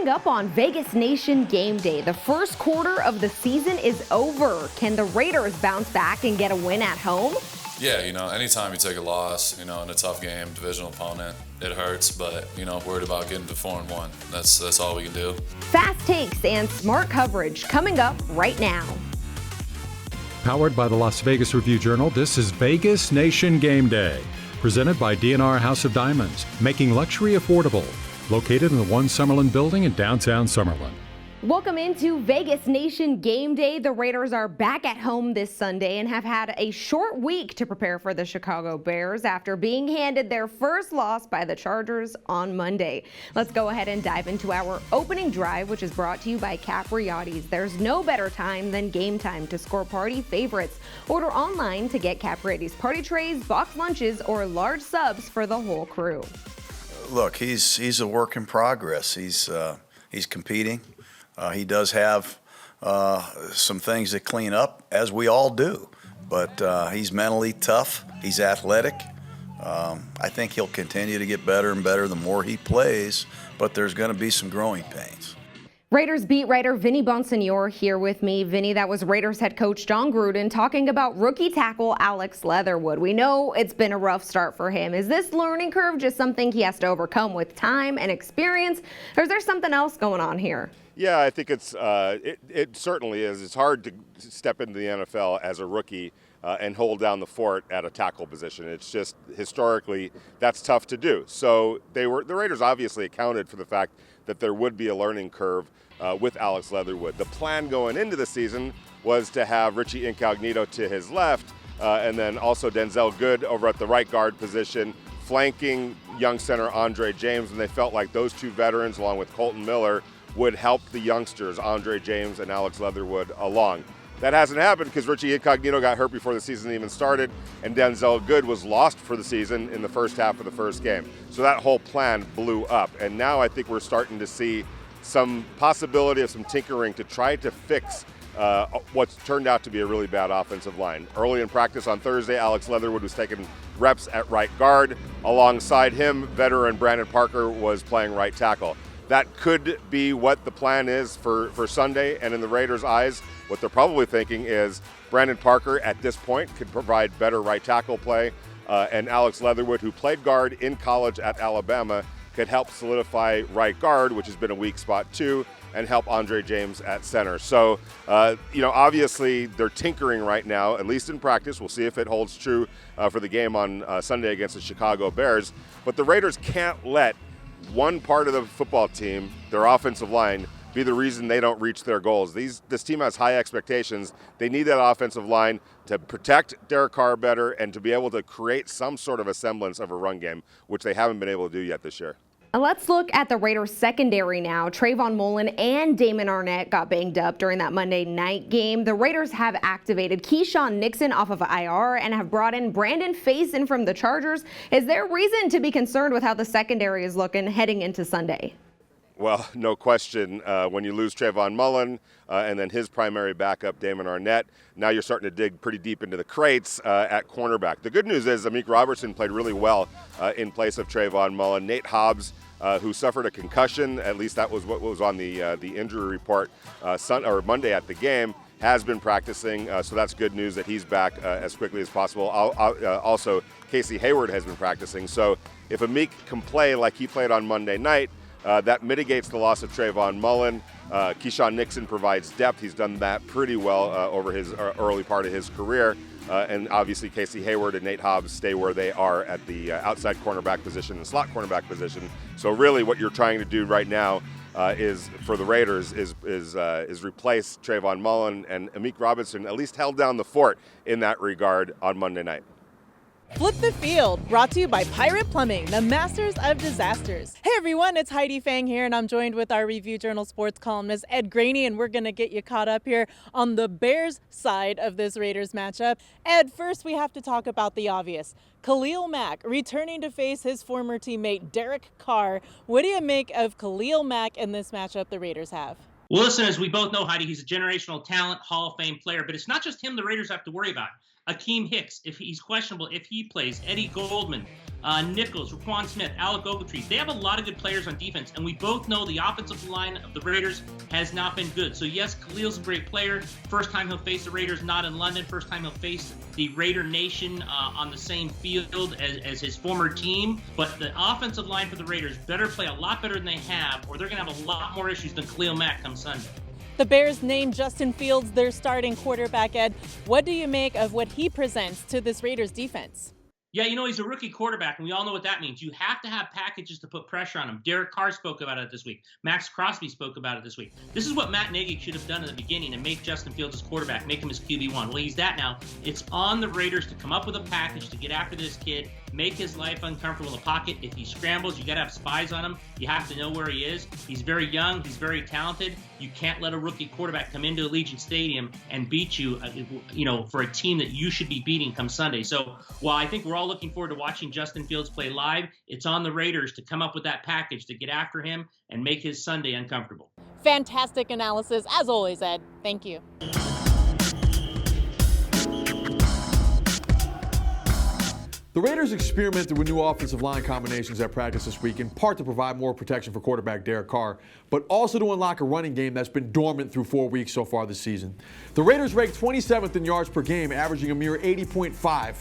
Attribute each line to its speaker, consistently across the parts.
Speaker 1: Coming up on Vegas Nation Game Day, the first quarter of the season is over. Can the Raiders bounce back and get a win at home?
Speaker 2: Yeah, anytime you take a loss, in a tough game, divisional opponent, it hurts, but, worried about getting to 4-1. That's all we can do.
Speaker 1: Fast takes and smart coverage coming up right now.
Speaker 3: Powered by the Las Vegas Review-Journal, this is Vegas Nation Game Day. Presented by D&R House of Diamonds, making luxury affordable. Located in the One Summerlin building in downtown Summerlin.
Speaker 1: Welcome into Vegas Nation Game Day. The Raiders are back at home this Sunday and have had a short week to prepare for the Chicago Bears after being handed their first loss by the Chargers on Monday. Let's go ahead and dive into our opening drive, which is brought to you by Capriotti's. There's no better time than game time to score party favorites. Order online to get Capriotti's party trays, box lunches, or large subs for the whole crew.
Speaker 4: Look, he's a work in progress. He's competing. He does have some things to clean up, as we all do. But he's mentally tough. He's athletic. I think he'll continue to get better and better the more he plays. But there's going to be some growing pains.
Speaker 1: Raiders beat writer Vinny Bonsignore here with me. Vinny, that was Raiders head coach John Gruden talking about rookie tackle Alex Leatherwood. We know it's been a rough start for him. Is this learning curve just something he has to overcome with time and experience, or is there something else going on here?
Speaker 5: Yeah, I think it certainly is. It's hard to step into the NFL as a rookie and hold down the fort at a tackle position. It's just historically that's tough to do. So the Raiders obviously accounted for the fact that there would be a learning curve with Alex Leatherwood. The plan going into the season was to have Richie Incognito to his left and then also Denzel Good over at the right guard position, flanking young center Andre James, and they felt like those two veterans along with Colton Miller would help the youngsters, Andre James and Alex Leatherwood, along. That hasn't happened because Richie Incognito got hurt before the season even started, and Denzel Good was lost for the season in the first half of the first game. So that whole plan blew up, and now I think we're starting to see some possibility of some tinkering to try to fix what's turned out to be a really bad offensive line. Early in practice on Thursday, Alex Leatherwood was taking reps at right guard. Alongside him, veteran Brandon Parker was playing right tackle. That could be what the plan is for Sunday, and in the Raiders' eyes, what they're probably thinking is Brandon Parker at this point could provide better right tackle play, and Alex Leatherwood, who played guard in college at Alabama, could help solidify right guard, which has been a weak spot too, and help Andre James at center. So, obviously they're tinkering right now, at least in practice. We'll see if it holds true for the game on Sunday against the Chicago Bears. But the Raiders can't let one part of the football team, their offensive line, be the reason they don't reach their goals. This team has high expectations. They need that offensive line to protect Derek Carr better and to be able to create some sort of a semblance of a run game, which they haven't been able to do yet this year.
Speaker 1: Let's look at the Raiders secondary now. Trayvon Mullen and Damon Arnett got banged up during that Monday night game. The Raiders have activated Keyshawn Nixon off of IR and have brought in Brandon Faison from the Chargers. Is there reason to be concerned with how the secondary is looking heading into Sunday?
Speaker 5: Well, no question. When you lose Trayvon Mullen and then his primary backup, Damon Arnett, now you're starting to dig pretty deep into the crates at cornerback. The good news is Amik Robertson played really well in place of Trayvon Mullen. Nate Hobbs, who suffered a concussion, at least that was what was on the injury report Monday at the game, has been practicing, so that's good news that he's back as quickly as possible. Also, Casey Hayward has been practicing, so if Amik can play like he played on Monday night, that mitigates the loss of Trayvon Mullen. Keyshawn Nixon provides depth. He's done that pretty well over his early part of his career. And obviously Casey Hayward and Nate Hobbs stay where they are at the outside cornerback position and slot cornerback position. So really what you're trying to do right now is for the Raiders is replace Trayvon Mullen, and Amik Robertson at least held down the fort in that regard on Monday night.
Speaker 6: Flip the Field, brought to you by Pirate Plumbing, the masters of disasters. Hey everyone, it's Heidi Fang here, and I'm joined with our Review Journal sports columnist Ed Graney, and we're going to get you caught up here on the Bears side of this Raiders matchup. Ed, first we have to talk about the obvious. Khalil Mack returning to face his former teammate Derek Carr. What do you make of Khalil Mack in this matchup the Raiders have?
Speaker 7: Well, listen, as we both know, Heidi, he's a generational talent, Hall of Fame player, but it's not just him the Raiders have to worry about. Akeem Hicks, if he's questionable, if he plays, Eddie Goldman, Nichols, Raquan Smith, Alec Ogletree. They have a lot of good players on defense, and we both know the offensive line of the Raiders has not been good. So yes, Khalil's a great player. First time he'll face the Raiders, not in London. First time he'll face the Raider Nation on the same field as his former team. But the offensive line for the Raiders better play a lot better than they have, or they're going to have a lot more issues than Khalil Mack come Sunday.
Speaker 6: The Bears named Justin Fields their starting quarterback, Ed. What do you make of what he presents to this Raiders defense?
Speaker 7: Yeah, he's a rookie quarterback, and we all know what that means. You have to have packages to put pressure on him. Derek Carr spoke about it this week. Max Crosby spoke about it this week. This is what Matt Nagy should have done in the beginning and make Justin Fields his quarterback, make him his QB1. Well, he's that now. It's on the Raiders to come up with a package to get after this kid, make his life uncomfortable in the pocket. If he scrambles, you got to have spies on him. You have to know where he is. He's very young. He's very talented. You can't let a rookie quarterback come into Allegiant Stadium and beat you, for a team that you should be beating come Sunday. So while I think we're all looking forward to watching Justin Fields play live, it's on the Raiders to come up with that package to get after him and make his Sunday uncomfortable.
Speaker 6: Fantastic analysis, as always, Ed. Thank you.
Speaker 8: The Raiders experimented with new offensive line combinations at practice this week, in part to provide more protection for quarterback Derek Carr, but also to unlock a running game that's been dormant through 4 weeks so far this season. The Raiders ranked 27th in yards per game, averaging a mere 80.5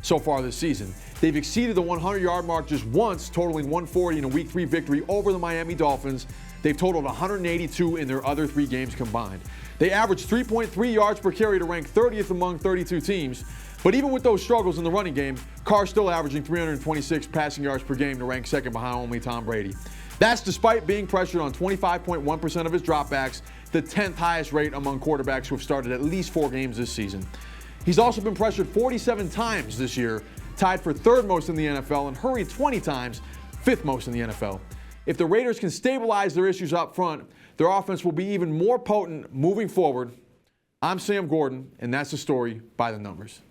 Speaker 8: so far this season. They've exceeded the 100-yard mark just once, totaling 140 in a Week 3 victory over the Miami Dolphins. They've totaled 182 in their other 3 games combined. They averaged 3.3 yards per carry to rank 30th among 32 teams. But even with those struggles in the running game, Carr's still averaging 326 passing yards per game to rank second behind only Tom Brady. That's despite being pressured on 25.1% of his dropbacks, the 10th highest rate among quarterbacks who have started at least 4 games this season. He's also been pressured 47 times this year, tied for 3rd most in the NFL, and hurried 20 times, 5th most in the NFL. If the Raiders can stabilize their issues up front, their offense will be even more potent moving forward. I'm Sam Gordon, and that's the story by the numbers.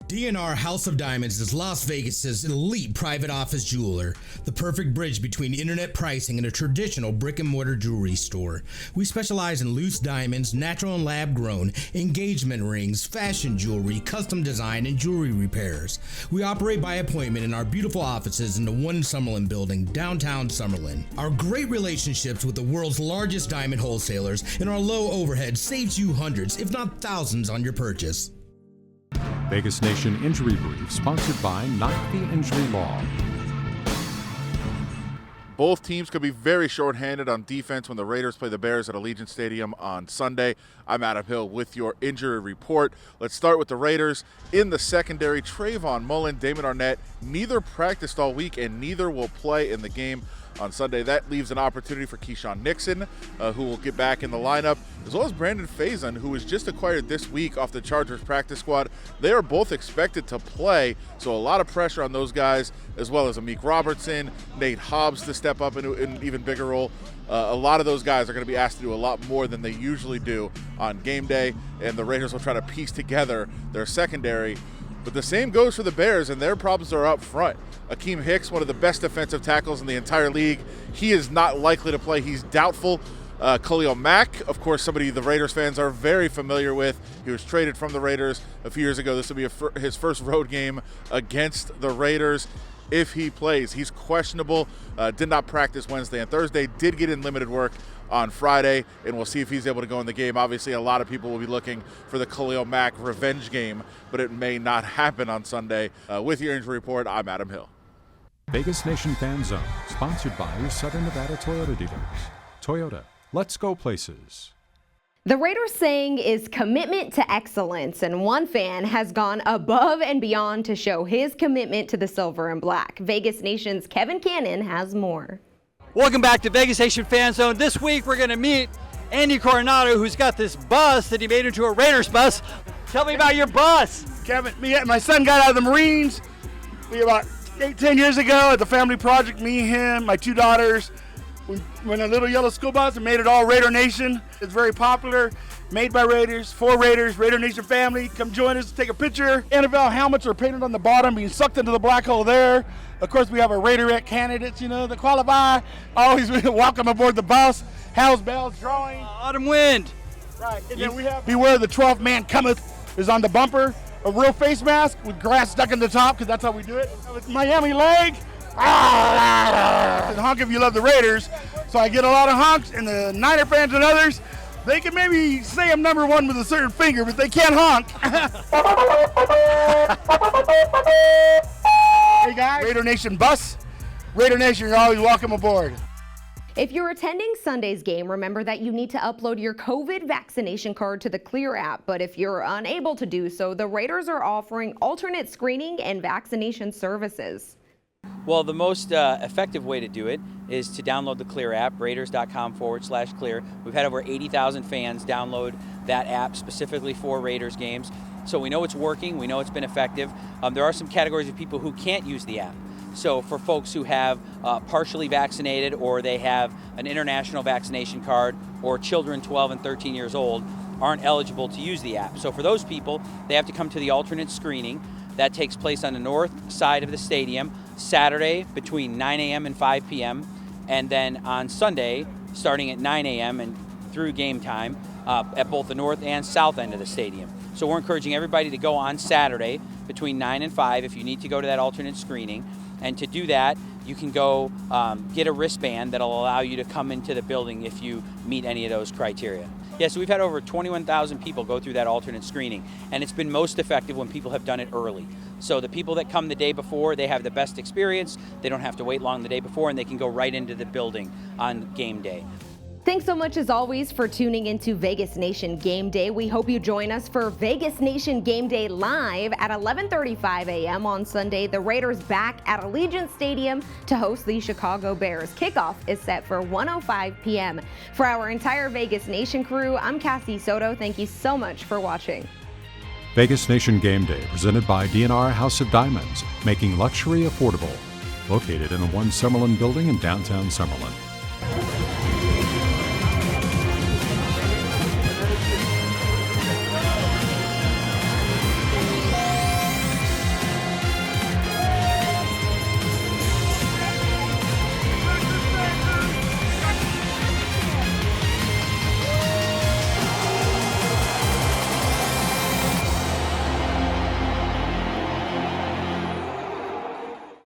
Speaker 9: DNR House of Diamonds is Las Vegas's elite private office jeweler, the perfect bridge between internet pricing and a traditional brick-and-mortar jewelry store. We specialize in loose diamonds, natural and lab-grown, engagement rings, fashion jewelry, custom design, and jewelry repairs. We operate by appointment in our beautiful offices in the One Summerlin building, downtown Summerlin. Our great relationships with the world's largest diamond wholesalers and our low overhead saves you hundreds, if not thousands, on your purchase.
Speaker 3: Vegas Nation Injury Brief, sponsored by Not the Injury Law.
Speaker 10: Both teams could be very shorthanded on defense when the Raiders play the Bears at Allegiant Stadium on Sunday. I'm Adam Hill with your injury report. Let's start with the Raiders. In the secondary, Trayvon Mullen, Damon Arnett, neither practiced all week and neither will play in the game on Sunday. That leaves an opportunity for Keyshawn Nixon, who will get back in the lineup, as well as Brandon Faison, who was just acquired this week off the Chargers practice squad. They are both expected to play, so a lot of pressure on those guys, as well as Amik Robertson, Nate Hobbs to step up into an even bigger role. A lot of those guys are going to be asked to do a lot more than they usually do on game day, and the Raiders will try to piece together their secondary. But the same goes for the Bears, and their problems are up front. Akeem Hicks, one of the best defensive tackles in the entire league, he is not likely to play. He's doubtful. Khalil Mack, of course, somebody the Raiders fans are very familiar with. He was traded from the Raiders a few years ago. This will be his first road game against the Raiders. If he plays, he's questionable. Did not practice Wednesday and Thursday. Did get in limited work on Friday, and we'll see if he's able to go in the game. Obviously, a lot of people will be looking for the Khalil Mack revenge game, but it may not happen on Sunday. With your injury report, I'm Adam Hill.
Speaker 3: Vegas Nation Fan Zone, sponsored by your Southern Nevada Toyota dealers. Toyota, let's go places.
Speaker 1: The Raiders saying is commitment to excellence, and one fan has gone above and beyond to show his commitment to the silver and black. Vegas Nation's Kevin Cannon has more.
Speaker 11: Welcome back to Vegas Nation Fan Zone. This week we're going to meet Andy Coronado, who's got this bus that he made into a Raiders bus. Tell me about your bus.
Speaker 12: Kevin, my son got out of the Marines about 8-10 years ago at the family project. Me, him, my 2 daughters. We went a little yellow school bus and made it all Raider Nation. It's very popular, made by Raiders, for Raiders, Raider Nation family. Come join us, take a picture. NFL helmets are painted on the bottom, being sucked into the black hole there. Of course, we have our Raiderette candidates, that qualify. Always welcome aboard the bus. Hell's Bells drawing.
Speaker 11: Autumn Wind.
Speaker 12: Right, and then we have Beware the 12th Man Cometh is on the bumper. a real face mask with grass stuck in the top, because that's how we do it. With Miami leg, and honk if you love the Raiders. So I get a lot of honks, and the Niner fans and others, they can maybe say I'm number one with a certain finger, but they can't honk. Hey guys, Raider Nation bus. Raider Nation, you're always welcome aboard.
Speaker 1: If you're attending Sunday's game, remember that you need to upload your COVID vaccination card to the Clear app. But if you're unable to do so, the Raiders are offering alternate screening and vaccination services.
Speaker 13: Well, the most effective way to do it is to download the Clear app, raiders.com/clear. We've had over 80,000 fans download that app specifically for Raiders games. So we know it's working, we know it's been effective. There are some categories of people who can't use the app. So for folks who have partially vaccinated, or they have an international vaccination card, or children 12 and 13 years old aren't eligible to use the app. So for those people, they have to come to the alternate screening. That takes place on the north side of the stadium, Saturday between 9 a.m. and 5 p.m. And then on Sunday, starting at 9 a.m. and through game time at both the north and south end of the stadium. So we're encouraging everybody to go on Saturday between 9 and 5 if you need to go to that alternate screening. And to do that, you can go get a wristband that'll allow you to come into the building if you meet any of those criteria. Yeah, so we've had over 21,000 people go through that alternate screening, and it's been most effective when people have done it early. So the people that come the day before, they have the best experience, they don't have to wait long the day before, and they can go right into the building on game day.
Speaker 1: Thanks so much, as always, for tuning into Vegas Nation Game Day. We hope you join us for Vegas Nation Game Day live at 11:35 a.m. on Sunday. The Raiders back at Allegiant Stadium to host the Chicago Bears. Kickoff is set for 1:05 p.m. For our entire Vegas Nation crew, I'm Cassie Soto. Thank you so much for watching.
Speaker 3: Vegas Nation Game Day, presented by DNR House of Diamonds, making luxury affordable. Located in the One Summerlin building in downtown Summerlin.